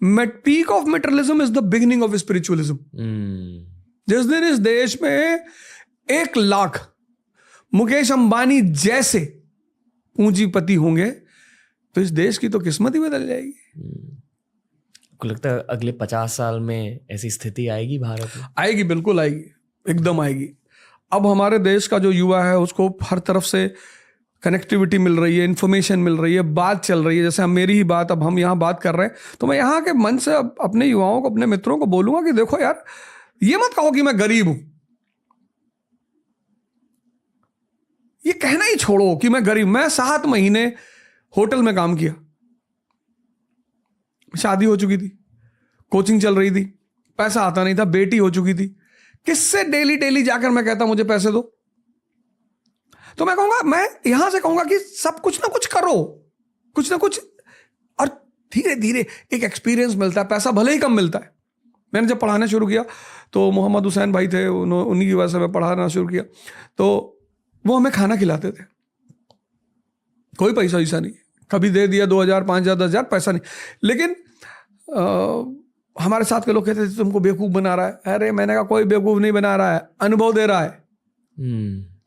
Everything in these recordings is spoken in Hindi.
Peak of materialism is the beginning of spiritualism. जिस दिन इस देश में 1 लाख मुकेश अंबानी जैसे पूंजीपति होंगे तो इस देश की तो किस्मत ही बदल जाएगी। आपको लगता है अगले 50 साल में ऐसी स्थिति आएगी भारत में? आएगी, बिल्कुल आएगी, एकदम आएगी। अब हमारे देश का जो युवा है उसको हर तरफ से कनेक्टिविटी मिल रही है, इन्फॉर्मेशन मिल रही है, बात चल रही है। जैसे हम मेरी ही बात, अब हम यहाँ बात कर रहे हैं तो मैं यहाँ के मन से अपने युवाओं को, अपने मित्रों को बोलूंगा कि देखो यार, ये मत कहो कि मैं गरीब हूं। ये कहना ही छोड़ो कि मैं गरीब। मैं 7 महीने होटल में काम किया, शादी हो चुकी थी, कोचिंग चल रही थी, पैसा आता नहीं था, बेटी हो चुकी थी। किससे डेली डेली जाकर मैं कहता मुझे पैसे दो? तो मैं कहूंगा, मैं यहां से कहूंगा कि सब कुछ ना कुछ करो, कुछ ना कुछ, और धीरे धीरे एक एक्सपीरियंस मिलता है। पैसा भले ही कम मिलता है। मैंने जब पढ़ाना शुरू किया तो मोहम्मद हुसैन भाई थे, उन्हीं की वजह से मैं पढ़ाना शुरू किया। तो वो हमें खाना खिलाते थे, कोई पैसा वैसा नहीं, कभी दे दिया 2000, 5000, 10,000, पैसा नहीं। लेकिन हमारे साथ के लोग कहते थे तुमको बेवकूफ़ बना रहा है। अरे मैंने कहा कोई बेवकूफ़ नहीं बना रहा है, अनुभव दे रहा है।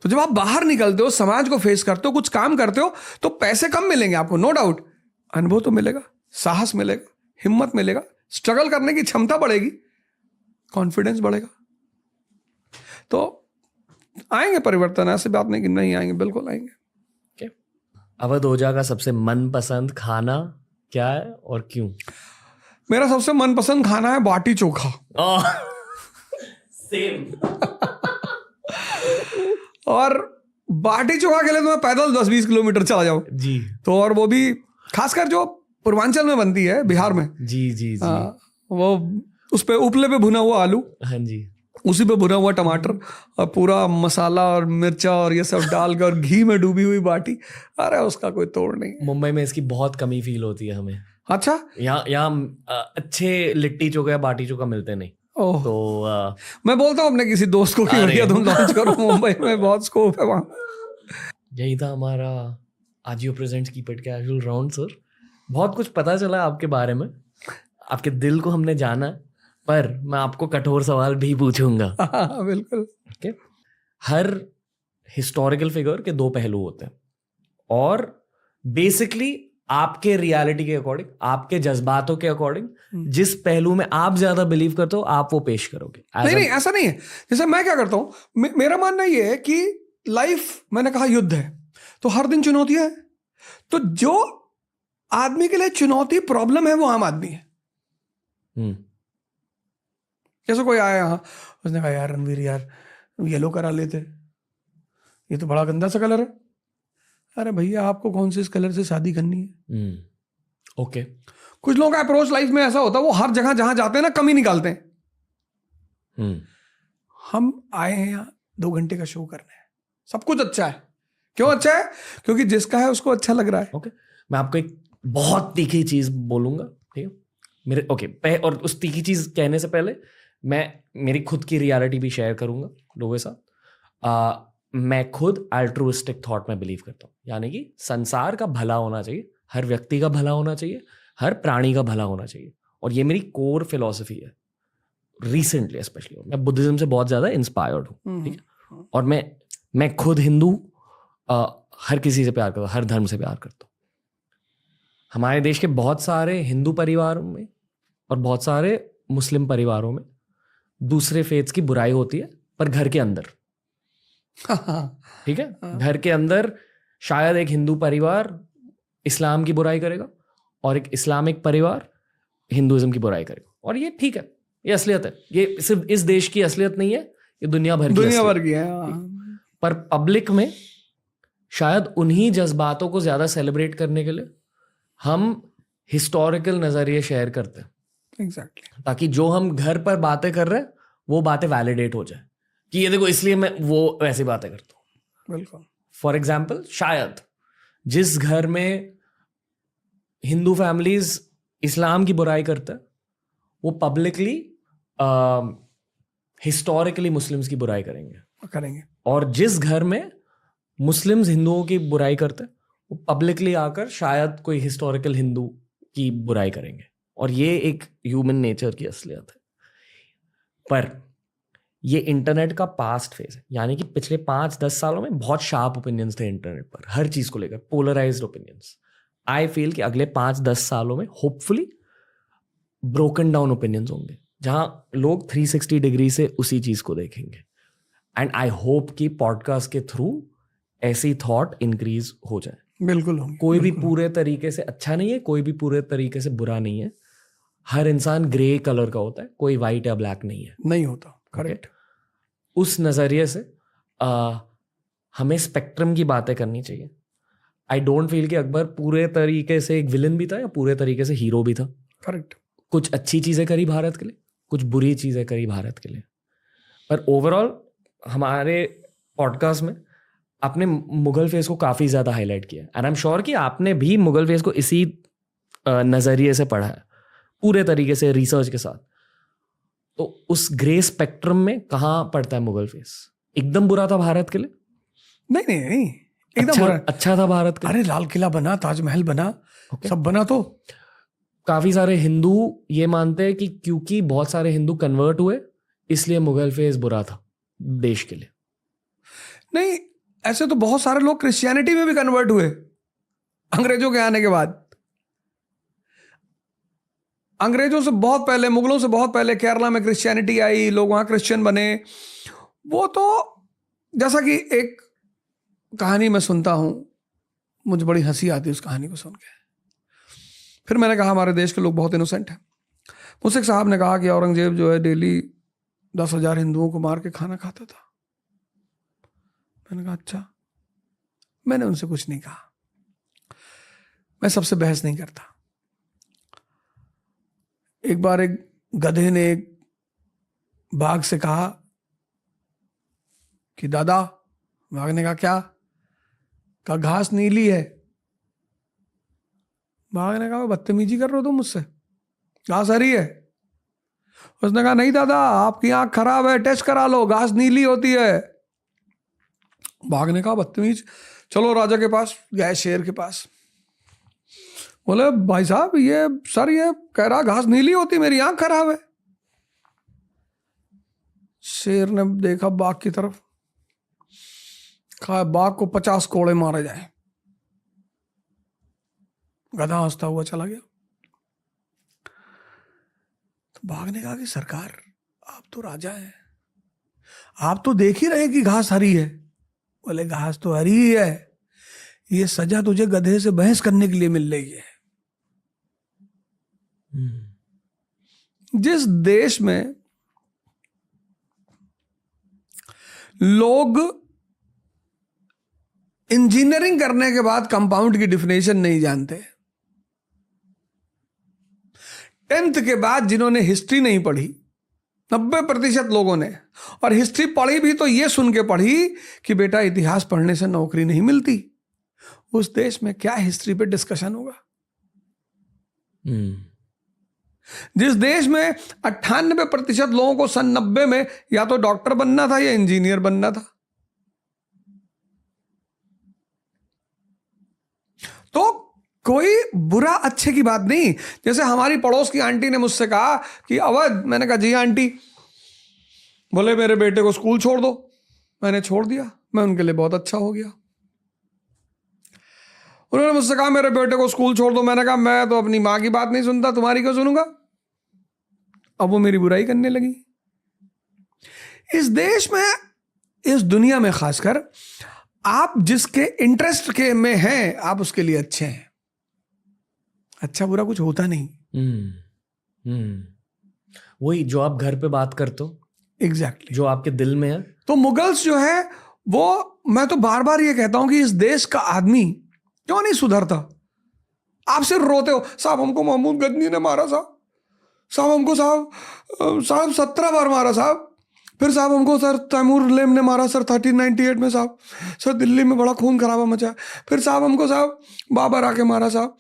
तो जब आप बाहर निकलते हो, समाज को फेस करते हो, कुछ काम करते हो, तो पैसे कम मिलेंगे आपको, नो डाउट। अनुभव तो मिलेगा, साहस मिलेगा, हिम्मत मिलेगा, स्ट्रगल करने की क्षमता बढ़ेगी, कॉन्फिडेंस बढ़ेगा। तो आएंगे परिवर्तन, ऐसी बात नहीं कि नहीं आएंगे, बिल्कुल आएंगे। अवध ओझा का सबसे मनपसंद खाना क्या है और क्यों? मेरा सबसे मनपसंद खाना है बाटी चोखा। सेम। और बाटी चोखा के लिए तो मैं पैदल 10-20 किलोमीटर चला जाऊं जी। तो, और वो भी खासकर जो पूर्वांचल में बनती है, बिहार में। जी जी जी। वो उस पे उपले पे भुना हुआ आलू, हाँ जी, उसी पे भुना हुआ टमाटर और पूरा मसाला और मिर्चा और ये सब डालकर और घी में डूबी हुई बाटी, अरे उसका कोई तोड़ नहीं। मुंबई में इसकी बहुत कमी फील होती है हमें। अच्छा, यहाँ अच्छे लिट्टी चोखा या बाटी चोखा मिलते नहीं। ओह, तो मैं बोलता हूँ अपने किसी दोस्त को कि भैया तुम लॉन्च करो, मुंबई में बहुत स्कोप है वहाँ। यही था हमारा Ajio presents keep it casual round. Sir, बहुत कुछ पता चला आपके बारे में, आपके दिल को हमने जाना, पर मैं आपको कठोर सवाल भी पूछूंगा। बिल्कुल। ओके, हर हिस्टोरिकल फिगर के 2 पहलू होते हैं और बेसिकली आपके रियलिटी के अकॉर्डिंग, आपके जज्बातों के अकॉर्डिंग, जिस पहलू में आप ज्यादा बिलीव करते हो आप वो पेश करोगे। नहीं, ऐसा नहीं है। जैसे मैं क्या करता हूं, मेरा मानना ये है कि लाइफ, मैंने कहा युद्ध है, तो हर दिन चुनौतियां हैं। तो जो आदमी के लिए चुनौती प्रॉब्लम है वो आम आदमी है। जैसे कोई आया यहाँ, उसने कहा यार रणवीर यार येलो करा लेते, ये तो बड़ा गंदा सा कलर है। अरे भैया आपको कौन से इस कलर से शादी करनी है? ओके। कुछ लोगों का अप्रोच लाइफ में ऐसा होता है, वो हर जगह जहां जाते हैं ना कमी निकालते हैं। हम आए हैं यहाँ 2 घंटे का शो करने, सब कुछ अच्छा है। क्यों अच्छा है? क्योंकि जिसका है उसको अच्छा लग रहा है। ओके, मैं आपको एक बहुत तीखी चीज बोलूंगा, ठीक है मेरे? ओके, और उस तीखी चीज कहने से पहले मैं मेरी खुद की रियलिटी भी शेयर करूंगा लोगों के साथ। मैं खुद अल्ट्रुइस्टिक थॉट में बिलीव करता हूँ, यानी कि संसार का भला होना चाहिए, हर व्यक्ति का भला होना चाहिए, हर प्राणी का भला होना चाहिए, और ये मेरी कोर फिलॉसफी है। रिसेंटली स्पेशली मैं बुद्धिज्म से बहुत ज़्यादा इंस्पायर्ड हूँ, ठीक है? और मैं खुद हिंदू, हर किसी से प्यार करता हूँ, हर धर्म से प्यार करता हूँ। हमारे देश के बहुत सारे हिंदू परिवारों में और बहुत सारे मुस्लिम परिवारों में दूसरे फेथ्स की बुराई होती है, पर घर के अंदर, ठीक है, घर के अंदर शायद एक हिंदू परिवार इस्लाम की बुराई करेगा और एक इस्लामिक परिवार हिंदुइज्म की बुराई करेगा, और ये ठीक है, ये असलियत है। ये सिर्फ इस देश की असलियत नहीं है, ये दुनिया भर की है। पर पब्लिक में शायद उन्हीं जज्बातों को ज्यादा सेलिब्रेट करने के लिए हम हिस्टोरिकल नजरिए शेयर करते हैं। एग्जैक्टली। ताकि जो हम घर पर बातें कर रहे हैं वो बातें वैलिडेट हो जाए कि ये देखो इसलिए मैं वो वैसी बातें करता हूँ। बिल्कुल। फॉर एग्जाम्पल, शायद जिस घर में हिंदू फैमिलीज इस्लाम की बुराई करते हैं वो पब्लिकली हिस्टोरिकली मुस्लिम्स की बुराई करेंगे, और जिस घर में मुस्लिम्स हिंदुओं की बुराई करते हैं वो पब्लिकली आकर शायद कोई हिस्टोरिकल हिंदू की बुराई करेंगे। और ये एक ह्यूमन नेचर की असलियत है। पर ये इंटरनेट का पास्ट फेज है, यानी कि पिछले 5-10 सालों में बहुत शार्प ओपिनियंस थे इंटरनेट पर, हर चीज को लेकर पोलराइज्ड ओपिनियंस। आई फील कि अगले 5-10 सालों में होपफुली ब्रोकन डाउन ओपिनियंस होंगे, जहां लोग 360 डिग्री से उसी चीज को देखेंगे। एंड आई होप कि पॉडकास्ट के थ्रू ऐसी थॉट इंक्रीज हो जाए। बिल्कुल होंगे। कोई भी पूरे तरीके से अच्छा नहीं है, कोई भी पूरे तरीके से बुरा नहीं है। हर इंसान ग्रे कलर का होता है, कोई वाइट या ब्लैक नहीं है। नहीं होता, करेक्ट। उस नजरिए से हमें स्पेक्ट्रम की बातें करनी चाहिए। आई डोंट फील कि अकबर पूरे तरीके से एक विलन भी था या पूरे तरीके से हीरो भी था। करेक्ट। कुछ अच्छी चीजें करी भारत के लिए, कुछ बुरी चीजें करी भारत के लिए। पर ओवरऑल हमारे पॉडकास्ट में आपने मुगल फेस को काफी ज्यादा हाईलाइट किया, एंड आई एम श्योर कि आपने भी मुगल फेस को इसी नजरिए से पढ़ा है, पूरे तरीके से रिसर्च के साथ। तो उस ग्रे स्पेक्ट्रम में कहाँ पड़ता है मुगल फेस? एकदम बुरा था भारत के लिए? नहीं, एकदम अच्छा था भारत के लिए। अरे लाल किला बना, ताजमहल बना, सब बना। तो काफी सारे हिंदू ये मानते हैं कि क्योंकि बहुत सारे हिंदू कन्वर्ट हुए इसलिए मुगल फेज बुरा था देश के लिए। नहीं, ऐसे तो बहुत सारे लोग क्रिश्चियनिटी में भी कन्वर्ट हुए अंग्रेजों के आने के बाद। अंग्रेजों से बहुत पहले, मुगलों से बहुत पहले केरला में क्रिश्चियनिटी आई, लोग वहां क्रिश्चियन बने। वो तो जैसा कि एक कहानी मैं सुनता हूं, मुझे बड़ी हंसी आती है उस कहानी को सुन के। फिर मैंने कहा हमारे देश के लोग बहुत इनोसेंट हैं। मुझसे एक साहब ने कहा कि औरंगजेब जो है डेली 10,000 हिंदुओं को मार के खाना खाता था। मैंने कहा अच्छा। मैंने उनसे कुछ नहीं कहा, मैं सबसे बहस नहीं करता। एक बार एक गधे ने एक बाघ से कहा कि दादा, बाघ ने कहा क्या? कहा घास नीली है। बाघ ने कहा बदतमीजी कर रहे हो तुम मुझसे, घास हरी है। उसने कहा नहीं दादा, आपकी आंख खराब है, टेस्ट करा लो, घास नीली होती है। बाघ ने कहा बदतमीज, चलो राजा के पास गए, शेर के पास। बोले भाई साहब ये कह रहा घास नीली होती, मेरी आंख खराब है। शेर ने देखा बाघ की तरफ, कहा बाघ को 50 कोड़े मारे जाए। गधा हंसता हुआ चला गया। तो बाघ ने कहा कि सरकार आप तो राजा हैं, आप तो देख ही रहे कि घास हरी है। बोले घास तो हरी ही है, ये सजा तुझे गधे से बहस करने के लिए मिल रही है। जिस देश में लोग इंजीनियरिंग करने के बाद कंपाउंड की डिफिनेशन नहीं जानते, 10th के बाद जिन्होंने हिस्ट्री नहीं पढ़ी 90% लोगों ने, और हिस्ट्री पढ़ी भी तो ये सुन के पढ़ी कि बेटा इतिहास पढ़ने से नौकरी नहीं मिलती, उस देश में क्या हिस्ट्री पे डिस्कशन होगा? जिस देश में 98% लोगों को सन 90 में या तो डॉक्टर बनना था या इंजीनियर बनना था। तो कोई बुरा अच्छे की बात नहीं। जैसे हमारी पड़ोस की आंटी ने मुझसे कहा कि अवध, मैंने कहा जी आंटी। बोले मेरे बेटे को स्कूल छोड़ दो। मैंने छोड़ दिया, मैं उनके लिए बहुत अच्छा हो गया। उन्होंने मुझसे कहा मेरे बेटे को स्कूल छोड़ दो। मैंने कहा मैं तो अपनी माँ की बात नहीं सुनता, तुम्हारी क्यों सुनूंगा? अब वो मेरी बुराई करने लगी। इस देश में, इस दुनिया में खासकर, आप जिसके इंटरेस्ट के में हैं आप उसके लिए अच्छे हैं। अच्छा बुरा कुछ होता नहीं। वही जो आप घर पे बात करते हो, एग्जैक्टली जो आपके दिल में है। तो मुगल्स जो है वो, मैं तो बार बार ये कहता हूं कि इस देश का आदमी क्यों नहीं सुधरता? आप सिर्फ रोते हो, साहब हमको महमूद गजनी ने मारा, साहब हमको साहब 17 बार मारा साहब, फिर साहब हमको सर तैमूर लेम ने मारा सर 1398 में, साहब सर दिल्ली में बड़ा खून खराबा मचा, फिर साहब हमको साहब बाबर आके मारा साहब,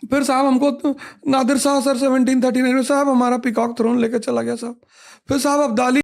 फिर साहब हमको नादिर शाह सर 1739 में साहब हमारा पीकॉक थ्रोन लेके चला गया साहब, फिर साहब अब्दाली